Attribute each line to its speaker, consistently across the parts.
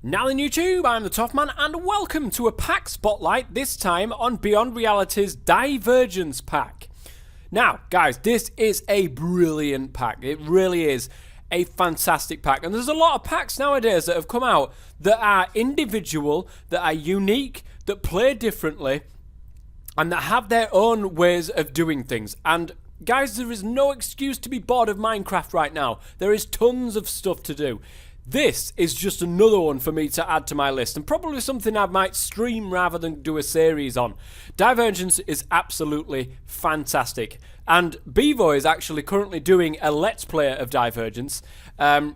Speaker 1: Now in YouTube, I'm the Tough Man, and welcome to a pack spotlight, this time on Beyond Reality's Divergence pack. Now, guys, this is a brilliant pack. It really is a fantastic pack. And there's a lot of packs nowadays that have come out that are individual, that are unique, that play differently, and that have their own ways of doing things. And guys, there is no excuse to be bored of Minecraft right now. There is tons of stuff to do. This is just another one for me to add to my list, and probably something I might stream rather than do a series on. Divergence is absolutely fantastic, and Bevo is actually currently doing a Let's Play of Divergence, and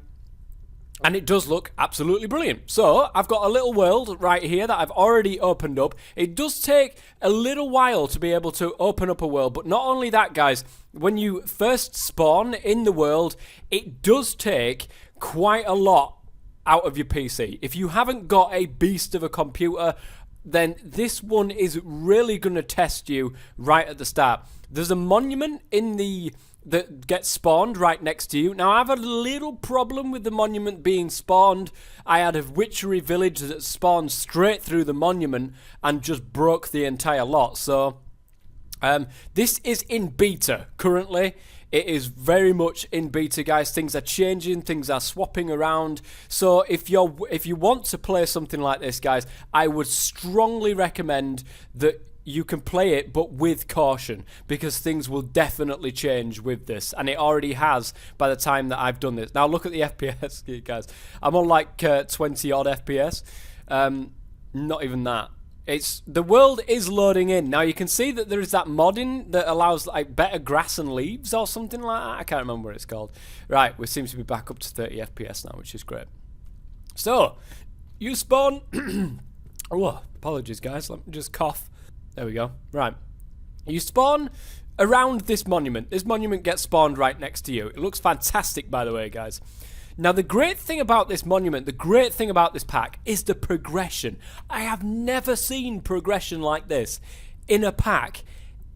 Speaker 1: it does look absolutely brilliant. So, I've got a little world right here that I've already opened up. It does take a little while to be able to open up a world, but not only that, guys, when you first spawn in the world, it does take quite a lot out of your PC. If you haven't got a beast of a computer, then this one is really going to test you right at the start. There's a monument that gets spawned right next to you. Now, I've had a little problem with the monument being spawned. I had a witchery village that spawned straight through the monument and just broke the entire lot. So, this is in beta currently. It is very much in beta, guys. Things are changing, things are swapping around. So if you want to play something like this, guys, I would strongly recommend that you can play it, but with caution, because things will definitely change with this, and it already has by the time that I've done this. Now look at the FPS, guys. I'm on like 20 odd FPS. Not even that. The world is loading in. Now you can see that there is that modding that allows like better grass and leaves or something like that. I can't remember what it's called. Right, we seem to be back up to 30 FPS now, which is great. So, you spawn... oh, apologies guys, let me just cough. There we go. Right. You spawn around this monument. This monument gets spawned right next to you. It looks fantastic, by the way, guys. Now, the great thing about this monument, the great thing about this pack is the progression. I have never seen progression like this in a pack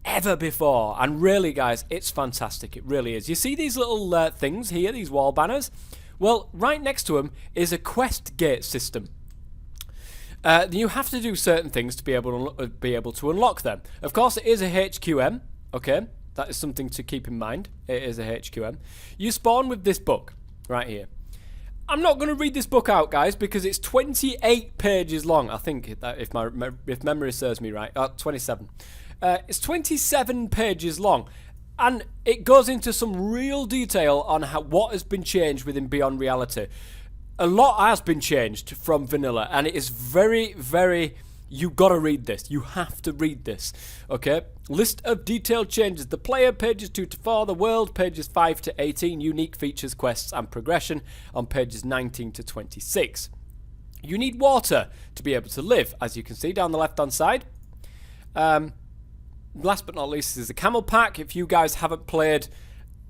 Speaker 1: ever before. And really, guys, it's fantastic. It really is. You see these little things here, these wall banners? Well, right next to them is a quest gate system. You have to do certain things to be able to unlock them. Of course, it is a HQM, okay? That is something to keep in mind. It is a HQM. You spawn with this book right here. I'm not going to read this book out, guys, because it's 28 pages long. I think that if memory serves me right, 27. It's 27 pages long, and it goes into some real detail on what has been changed within Beyond Reality. A lot has been changed from vanilla, and it is very, very... You gotta read this. You have to read this. Okay? List of detailed changes. The player, pages 2 to 4. The world, pages 5 to 18. Unique features, quests, and progression on pages 19 to 26. You need water to be able to live, as you can see down the left-hand side. Last but not least is the camel pack. If you guys haven't played...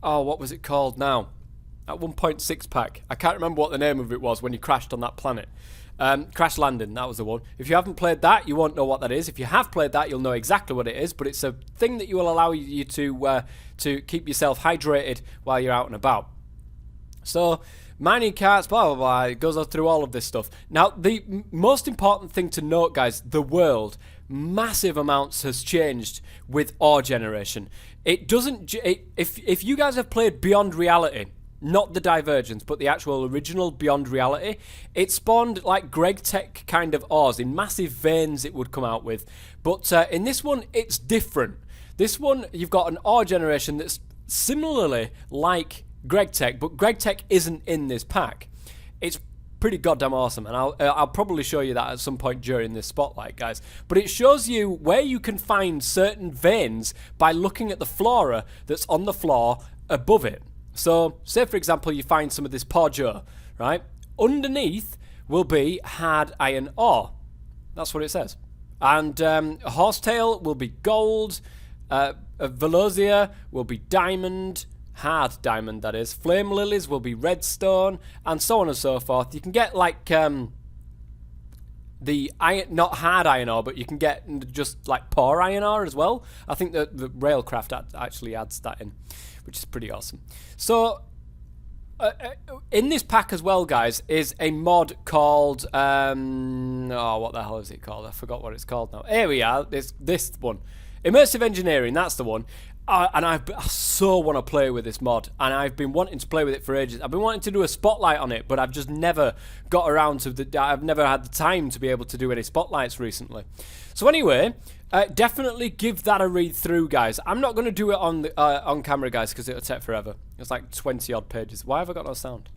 Speaker 1: Oh, what was it called now? At 1.6 pack. I can't remember what the name of it was when you crashed on that planet. Crash Landing, that was the one. If you haven't played that, you won't know what that is. If you have played that, you'll know exactly what it is, but it's a thing that will allow you to keep yourself hydrated while you're out and about. So, mining carts, blah, blah, blah, it goes through all of this stuff. Now, the most important thing to note, guys, the world, massive amounts has changed with ore generation. It doesn't... If you guys have played Beyond Reality... Not the Divergence, but the actual original Beyond Reality. It spawned like GregTech kind of ores. In massive veins it would come out with. But in this one, it's different. This one, you've got an ore generation that's similarly like GregTech, but GregTech isn't in this pack. It's pretty goddamn awesome, and I'll probably show you that at some point during this spotlight, guys. But it shows you where you can find certain veins by looking at the flora that's on the floor above it. So, say for example you find some of this Porjo, right? Underneath will be hard iron ore. That's what it says. And horsetail will be gold. Velosia will be diamond. Hard diamond, that is. Flame lilies will be redstone. And so on and so forth. You can get like... the iron, not hard iron ore, but you can get just like poor iron ore as well. I think that the Railcraft actually adds that in, which is pretty awesome. So in this pack as well, guys, is a mod called what the hell is it called? I forgot what it's called now. Here we are. This one, immersive engineering. That's the one. And I so want to play with this mod, and I've been wanting to play with it for ages. I've been wanting to do a spotlight on it, but I've just never got around to I've never had the time to be able to do any spotlights recently. So anyway, definitely give that a read through, guys. I'm not going to do it on camera, guys, because it'll take forever. It's like 20 odd pages. Why have I got no sound?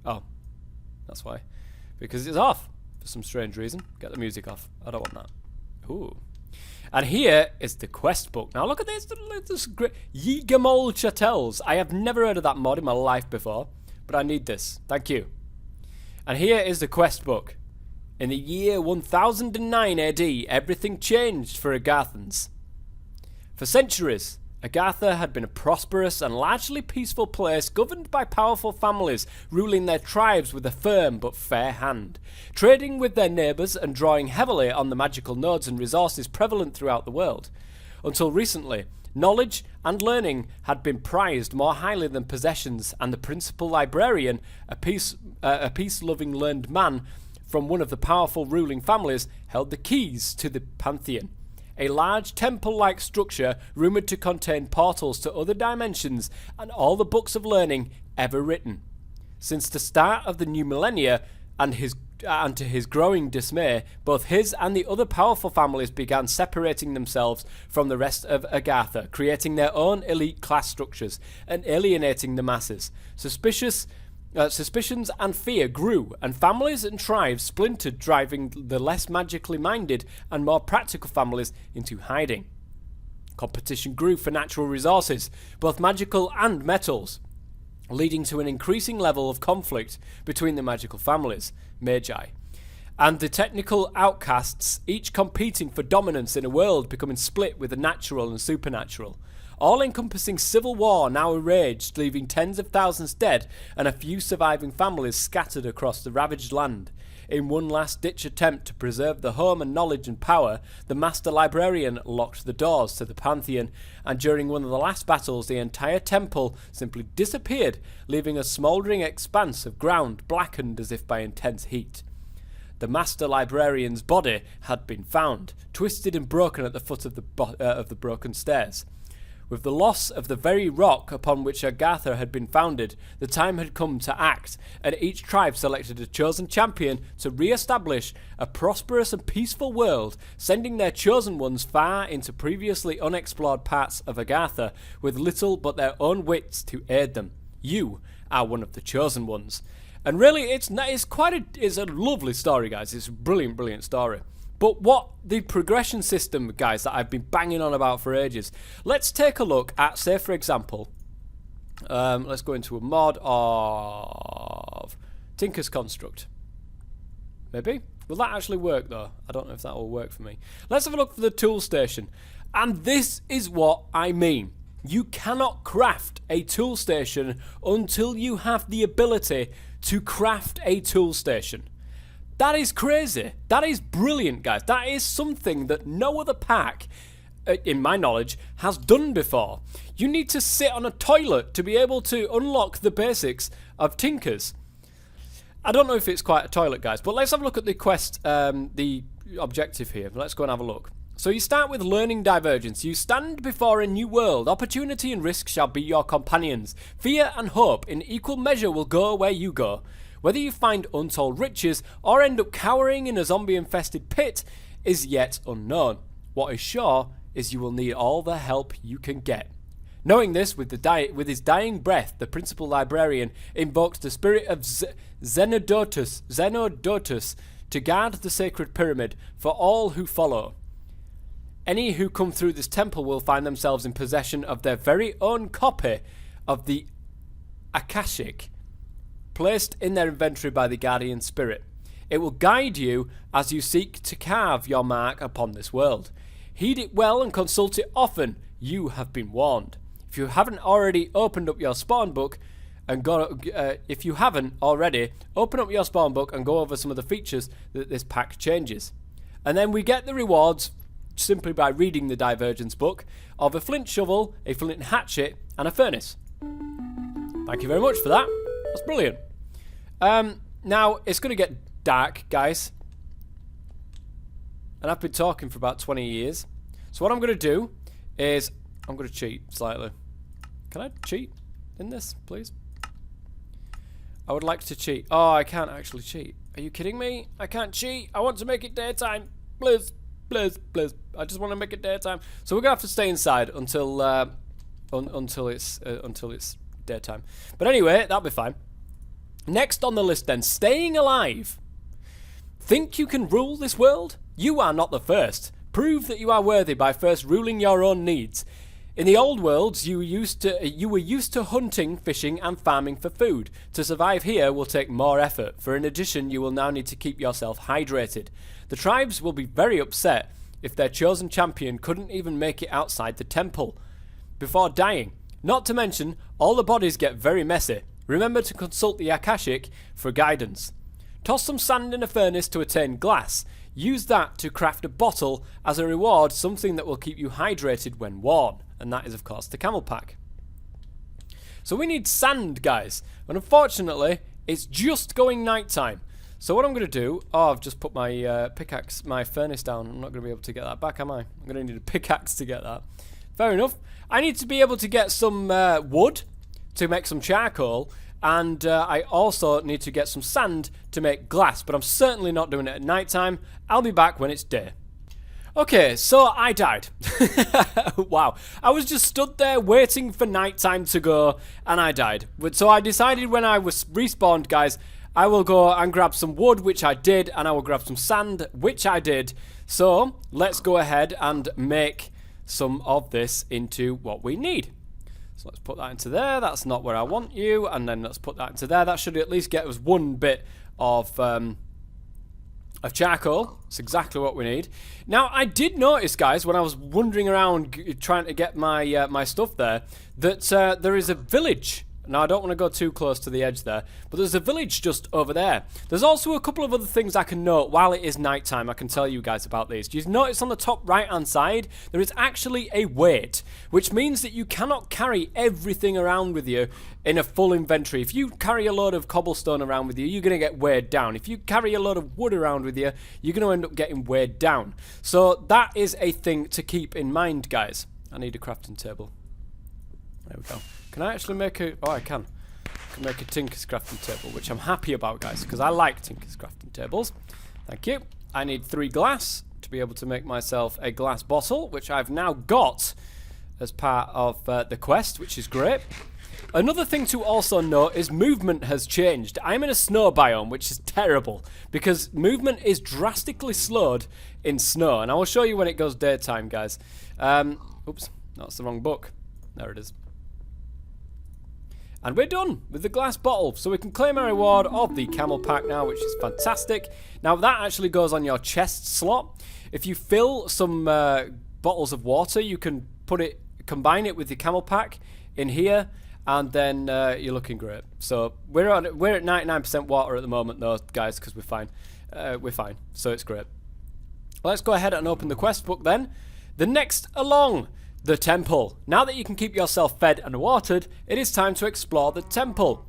Speaker 1: Oh, that's why. Because it's off for some strange reason. Get the music off. I don't want that. Ooh. And here is the quest book. Now look at this great Yigamol Chatels. I have never heard of that mod in my life before, but I need this. Thank you. And here is the quest book. In the year 1009 AD, everything changed for Agathans. For centuries, Agatha had been a prosperous and largely peaceful place governed by powerful families ruling their tribes with a firm but fair hand, trading with their neighbours and drawing heavily on the magical nodes and resources prevalent throughout the world. Until recently, knowledge and learning had been prized more highly than possessions, and the principal librarian, a peace-loving learned man from one of the powerful ruling families, held the keys to the Pantheon. A large temple-like structure rumoured to contain portals to other dimensions and all the books of learning ever written. Since the start of the new millennia, and to his growing dismay, both his and the other powerful families began separating themselves from the rest of Agatha, creating their own elite class structures and alienating the masses. Suspicions and fear grew, and families and tribes splintered, driving the less magically minded and more practical families into hiding. Competition grew for natural resources, both magical and metals, leading to an increasing level of conflict between the magical families, magi, and the technical outcasts, each competing for dominance in a world becoming split with the natural and supernatural. All-encompassing civil war now raged, leaving tens of thousands dead and a few surviving families scattered across the ravaged land. In one last-ditch attempt to preserve the home and knowledge and power, the Master Librarian locked the doors to the Pantheon, and during one of the last battles, the entire temple simply disappeared, leaving a smouldering expanse of ground blackened as if by intense heat. The Master Librarian's body had been found, twisted and broken at the foot of the broken stairs. With the loss of the very rock upon which Agatha had been founded, the time had come to act, and each tribe selected a chosen champion to re-establish a prosperous and peaceful world, sending their chosen ones far into previously unexplored parts of Agatha, with little but their own wits to aid them. You are one of the chosen ones. And really, it's a lovely story, guys. It's a brilliant, brilliant story. But what the progression system, guys, that I've been banging on about for ages. Let's take a look at, say, for example, let's go into a mod of Tinker's Construct. Maybe? Will that actually work, though? I don't know if that will work for me. Let's have a look for the tool station. And this is what I mean. You cannot craft a tool station until you have the ability to craft a tool station. That is crazy. That is brilliant, guys. That is something that no other pack, in my knowledge, has done before. You need to sit on a toilet to be able to unlock the basics of Tinkers. I don't know if it's quite a toilet, guys, but let's have a look at the quest, the objective here. Let's go and have a look. So you start with learning Divergence. You stand before a new world. Opportunity and risk shall be your companions. Fear and hope in equal measure will go where you go. Whether you find untold riches or end up cowering in a zombie-infested pit is yet unknown. What is sure is you will need all the help you can get. Knowing this, with his dying breath, the principal librarian invokes the spirit of Xenodotus to guard the sacred pyramid for all who follow. Any who come through this temple will find themselves in possession of their very own copy of the Akashic, placed in their inventory by the guardian spirit. It will guide you as you seek to carve your mark upon this world. Heed it well and consult it often. You have been warned. If you haven't already opened up your spawn book and open up your spawn book and go over some of the features that this pack changes. And then we get the rewards simply by reading the Divergence book of a flint shovel, a flint hatchet, and a furnace. Thank you very much for that. That's brilliant. Now, it's going to get dark, guys. And I've been talking for about 20 years. So what I'm going to do is I'm going to cheat slightly. Can I cheat in this, please? I would like to cheat. Oh, I can't actually cheat. Are you kidding me? I can't cheat. I want to make it daytime. Please, please, please. I just want to make it daytime. So we're going to have to stay inside until it's daytime. But anyway, that'll be fine. Next on the list then, staying alive. Think you can rule this world? You are not the first. Prove that you are worthy by first ruling your own needs. In the old worlds, you were used to hunting, fishing, and farming for food. To survive here will take more effort, for in addition, you will now need to keep yourself hydrated. The tribes will be very upset if their chosen champion couldn't even make it outside the temple before dying. Not to mention, all the bodies get very messy. Remember to consult the Akashic for guidance. Toss some sand in a furnace to attain glass. Use that to craft a bottle as a reward, something that will keep you hydrated when worn. And that is, of course, the camel pack. So we need sand, guys. And unfortunately, it's just going nighttime. So what I'm going to do... Oh, I've just put my pickaxe, my furnace down. I'm not going to be able to get that back, am I? I'm going to need a pickaxe to get that. Fair enough. I need to be able to get some wood to make some charcoal. And I also need to get some sand to make glass. But I'm certainly not doing it at nighttime. I'll be back when it's day. Okay, so I died. Wow. I was just stood there waiting for nighttime to go, and I died. So I decided when I was respawned, guys, I will go and grab some wood, which I did, and I will grab some sand, which I did. So let's go ahead and make some of this into what we need. So let's put that into there. That's not where I want you. And then let's put that into there. That should at least get us one bit of charcoal. It's exactly what we need. Now, I did notice, guys, when I was wandering around trying to get my my stuff there, that there is a village. Now, I don't want to go too close to the edge there, but there's a village just over there. There's also a couple of other things I can note while it is nighttime. I can tell you guys about these. You notice on the top right-hand side, there is actually a weight, which means that you cannot carry everything around with you in a full inventory. If you carry a load of cobblestone around with you, you're going to get weighed down. If you carry a load of wood around with you, you're going to end up getting weighed down. So that is a thing to keep in mind, guys. I need a crafting table. There we go. Can I actually make a... Oh, I can. I can make a Tinker's crafting table, which I'm happy about, guys, because I like Tinker's crafting tables. Thank you. I need 3 glass to be able to make myself a glass bottle, which I've now got as part of the quest, which is great. Another thing to also note is movement has changed. I'm in a snow biome, which is terrible, because movement is drastically slowed in snow, and I will show you when it goes daytime, guys. Oops, that's the wrong book. There it is. And we're done with the glass bottle, so we can claim our reward of the camel pack now, which is fantastic. Now that actually goes on your chest slot. If you fill some bottles of water, you can combine it with the camel pack in here, and then you're looking great. So we're at 99% water at the moment, though, guys, because we're fine. We're fine, so it's great. Let's go ahead and open the quest book then. The next along. The temple. Now that you can keep yourself fed and watered, it is time to explore the temple,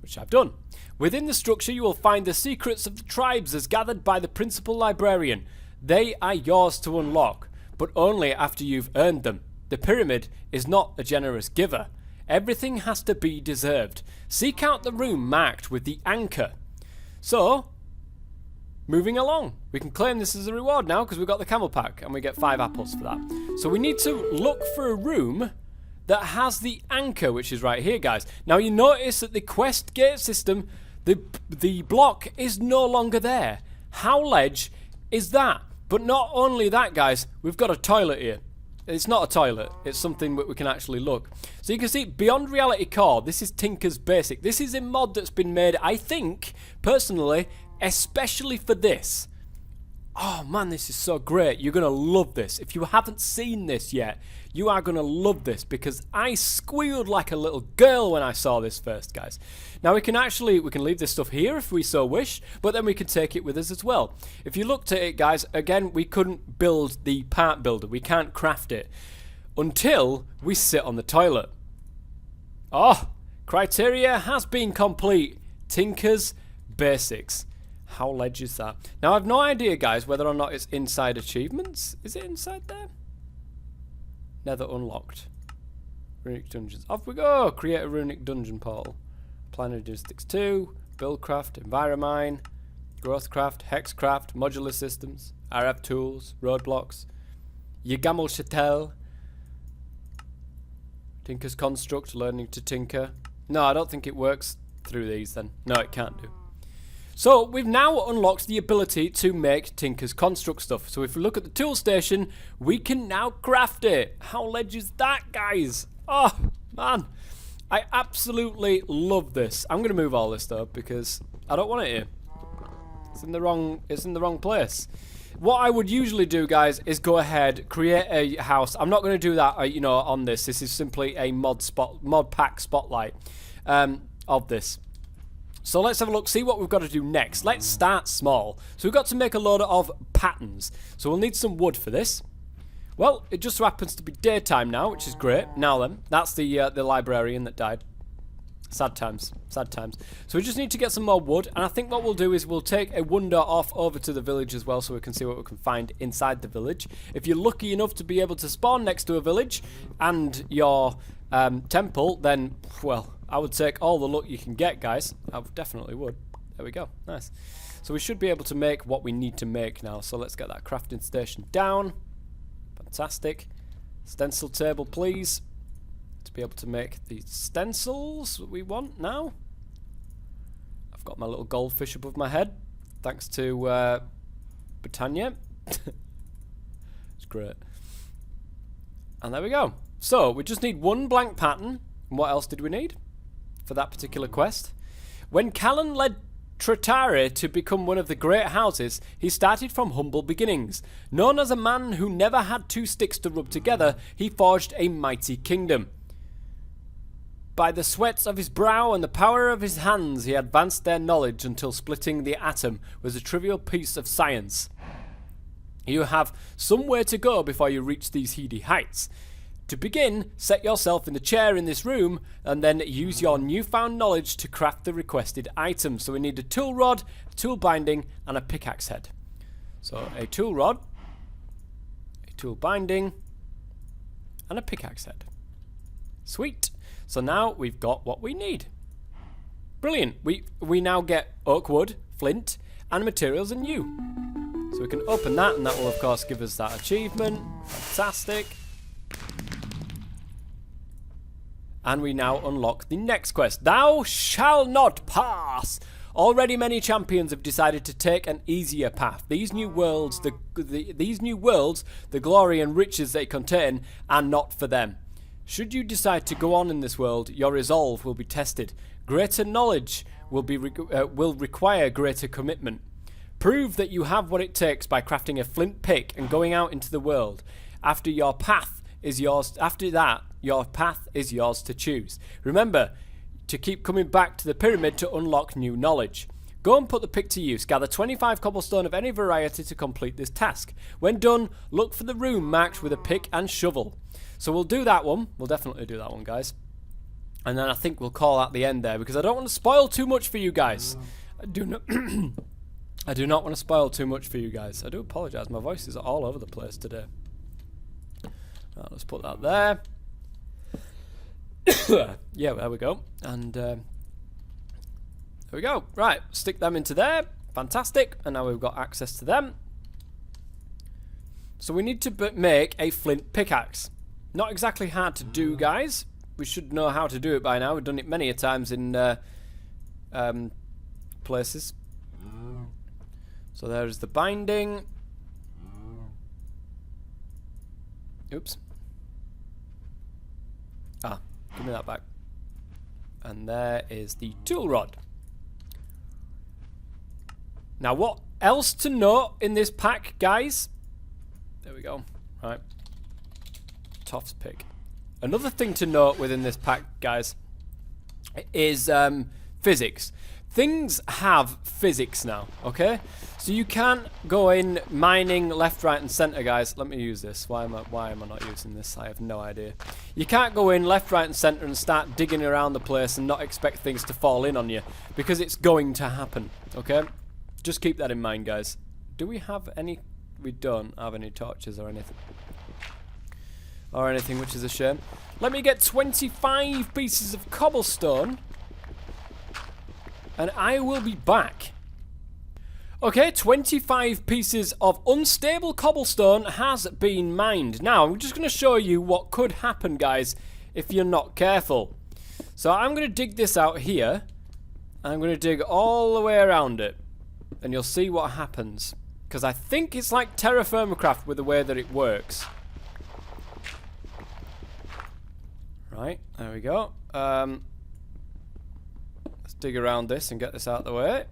Speaker 1: which I've done. Within the structure you will find the secrets of the tribes as gathered by the principal librarian. They are yours to unlock, but only after you've earned them. The pyramid is not a generous giver. Everything has to be deserved. Seek out the room marked with the anchor. So, moving along. We can claim this as a reward now because we've got the camel pack and we get 5 apples for that. So we need to look for a room that has the anchor, which is right here, guys. Now you notice that the quest gate system, the block is no longer there. How ledge is that? But not only that, guys, we've got a toilet here. It's not a toilet, it's something that we can actually look. So you can see Beyond Reality Core, this is Tinker's Basic. This is a mod that's been made, I think, personally, especially for this. Oh man, this is so great. You're going to love this. If you haven't seen this yet, you are going to love this because I squealed like a little girl when I saw this first, guys. Now we can leave this stuff here if we so wish, but then we can take it with us as well. If you looked at it, guys, again, we couldn't build the part builder. We can't craft it until we sit on the toilet. Oh, criteria has been complete. Tinker's Basics. How ledge is that? Now, I've no idea, guys, whether or not it's inside achievements. Is it inside there? Nether unlocked. Runic dungeons. Off we go! Create a runic dungeon portal. Planner logistics 2. Buildcraft. Enviromine. Growthcraft. Hexcraft. Modular systems. RF tools. Roadblocks. Yagamel Chatel. Tinker's construct. Learning to tinker. No, I don't think it works through these then. No, it can't do. So we've now unlocked the ability to make Tinker's construct stuff. So if we look at the tool station, we can now craft it. How ledge is that, guys? Oh, man. I absolutely love this. I'm going to move all this though because I don't want it here. It's in the wrong place. What I would usually do, guys, is go ahead, create a house. I'm not going to do that, you know, on this. This is simply a mod pack spotlight of this. So let's have a look, see what we've got to do next. Let's start small. So we've got to make a load of patterns. So we'll need some wood for this. Well, it just so happens to be daytime now, which is great. Now then, that's the librarian that died. Sad times, sad times. So we just need to get some more wood, and I think what we'll do is we'll take a wander off over to the village as well so we can see what we can find inside the village. If you're lucky enough to be able to spawn next to a village and your temple, then, well, I would take all the luck you can get, guys. I definitely would. There we go. Nice. So we should be able to make what we need to make now. So let's get that crafting station down. Fantastic. Stencil table, please. To be able to make the stencils that we want now. I've got my little goldfish above my head. Thanks to Britannia. It's great. And there we go. So we just need one blank pattern. And what else did we need for that particular quest? When Callan led Tratare to become one of the great houses, he started from humble beginnings. Known as a man who never had two sticks to rub together, he forged a mighty kingdom. By the sweats of his brow and the power of his hands, he advanced their knowledge until splitting the atom was a trivial piece of science. You have some way to go before you reach these heady heights. To begin, set yourself in the chair in this room and then use your newfound knowledge to craft the requested items. So we need a tool rod, a tool binding, and a pickaxe head. So a tool rod, a tool binding, and a pickaxe head. Sweet. So now we've got what we need. Brilliant. We now get oak wood, flint, and materials anew. So we can open that, and that will of course give us that achievement. Fantastic. And we now unlock the next quest. Thou shall not pass. Already many champions have decided to take an easier path. These new worlds, the glory and riches they contain, are not for them. Should you decide to go on in this world, your resolve will be tested. Greater knowledge will require greater commitment. Prove that you have what it takes by crafting a flint pick and going out into the world. After your path is yours. After that, your path is yours to choose. Remember to keep coming back to the pyramid to unlock new knowledge. Go and put the pick to use. Gather 25 cobblestone of any variety to complete this task. When done, look for the room marked with a pick and shovel. So we'll do that one. We'll definitely do that one, guys. And then I think we'll call out the end there because I don't want to spoil too much for you guys. I do not want to spoil too much for you guys. I do apologise. My voice is all over the place today. Right, let's put that there. Yeah, there we go. And there we go. Right, stick them into there. Fantastic. And now we've got access to them. So we need to make a flint pickaxe. Not exactly hard to do, guys. We should know how to do it by now. We've done it many a times in places. So there's the binding. Oops. Ah, give me that back. And there is the tool rod. Now, what else to note in this pack, guys? There we go. Right. Toff's pick. Another thing to note within this pack, guys, is physics. things have physics now, okay? So you can't go in mining left, right, and center, guys. Let me use this. Why am I not using this? I have no idea. You can't go in left, right, and center and start digging around the place and not expect things to fall in on you, because it's going to happen, okay? Just keep that in mind, guys. Do we have any? We don't have any torches or anything. Or anything, which is a shame. Let me get 25 pieces of cobblestone, and I will be back. Okay, 25 pieces of unstable cobblestone has been mined. Now, I'm just going to show you what could happen, guys, if you're not careful. So I'm going to dig this out here. I'm going to dig all the way around it, and you'll see what happens. Because I think it's like Terra Firmacraft with the way that it works. Right, there we go. Let's dig around this and get this out of the way.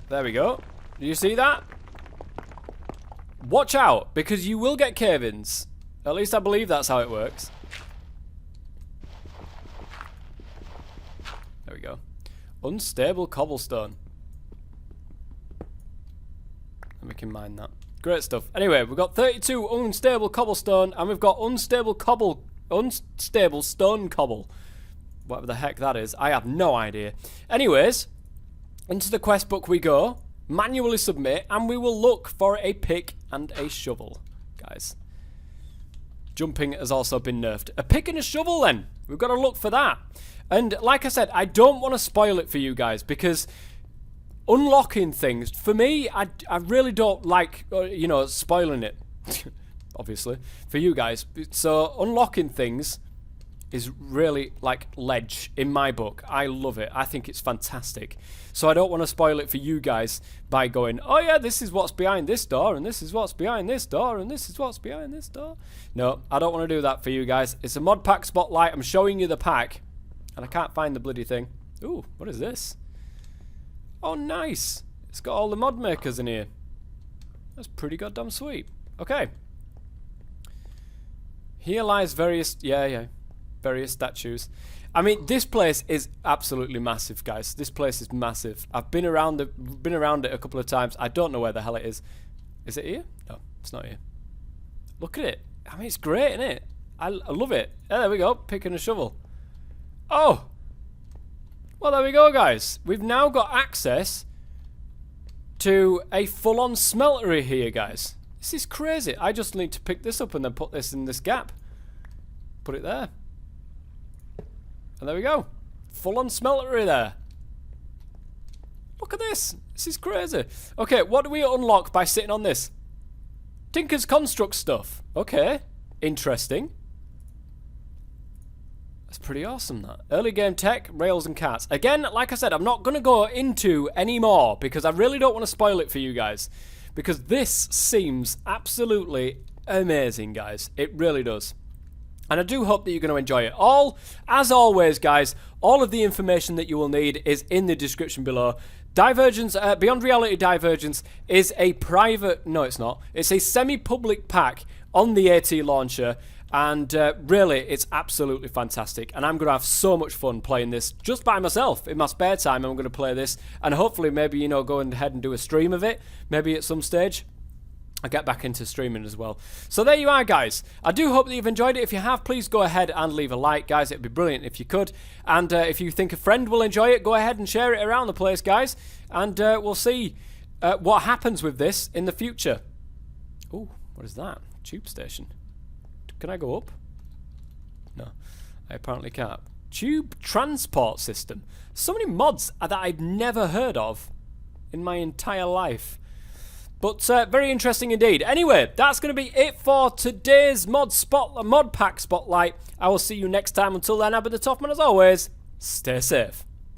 Speaker 1: There we go. Do you see that? Watch out, because you will get cave-ins. At least I believe that's how it works. There we go. Unstable cobblestone. And we can mine that. Great stuff. Anyway, we've got 32 unstable cobblestone, and we've got unstable stone cobble. Whatever the heck that is. I have no idea. Anyways, into the quest book we go. Manually submit, and we will look for a pick and a shovel, guys. Jumping has also been nerfed. A pick and a shovel, then. We've got to look for that. And like I said, I don't want to spoil it for you guys, because unlocking things, for me, I really don't like, you know, spoiling it. Obviously, for you guys. So unlocking things is really like ledge in my book. I love it. I think it's fantastic. So I don't want to spoil it for you guys by going, oh yeah, this is what's behind this door, and this is what's behind this door, and this is what's behind this door. No, I don't want to do that for you guys. It's a mod pack spotlight. I'm showing you the pack, and I can't find the bloody thing. Ooh, what is this? Oh, nice. It's got all the mod makers in here. That's pretty goddamn sweet. Okay. Here lies various, various statues. I mean, this place is absolutely massive, guys. This place is massive. I've been around it a couple of times. I don't know where the hell it is. Is it here? No, it's not here. Look at it. I mean, it's great, isn't it? I love it. Yeah, there we go. Pick and a shovel. Oh. Well, there we go, guys. We've now got access to a full-on smeltery here, guys. This is crazy. I just need to pick this up and then put this in this gap. Put it there. And there we go. Full-on smeltery there. Look at this. This is crazy. Okay, what do we unlock by sitting on this? Tinker's Construct stuff. Okay. Interesting. That's pretty awesome, that. Early game tech, rails and carts. Again, like I said, I'm not going to go into any more because I really don't want to spoil it for you guys. Because this seems absolutely amazing, guys. It really does. And I do hope that you're going to enjoy it. As always, guys, all of the information that you will need is in the description below. Divergence, Beyond Reality Divergence is a private, no it's not, it's a semi-public pack on the ATLauncher. And really, it's absolutely fantastic. And I'm going to have so much fun playing this just by myself. In my spare time, I'm going to play this. And hopefully, maybe, you know, go ahead and do a stream of it. Maybe at some stage. I'll get back into streaming as well. So there you are, guys. I do hope that you've enjoyed it. If you have, please go ahead and leave a like, guys. It'd be brilliant if you could. And if you think a friend will enjoy it, go ahead and share it around the place, guys. And we'll see what happens with this in the future. Oh, what is that? Tube station. Can I go up? No, I apparently can't. Tube transport system. So many mods that I've never heard of in my entire life. But very interesting indeed. Anyway, that's going to be it for today's mod pack spotlight. I will see you next time. Until then, I've been the Toffman as always. Stay safe.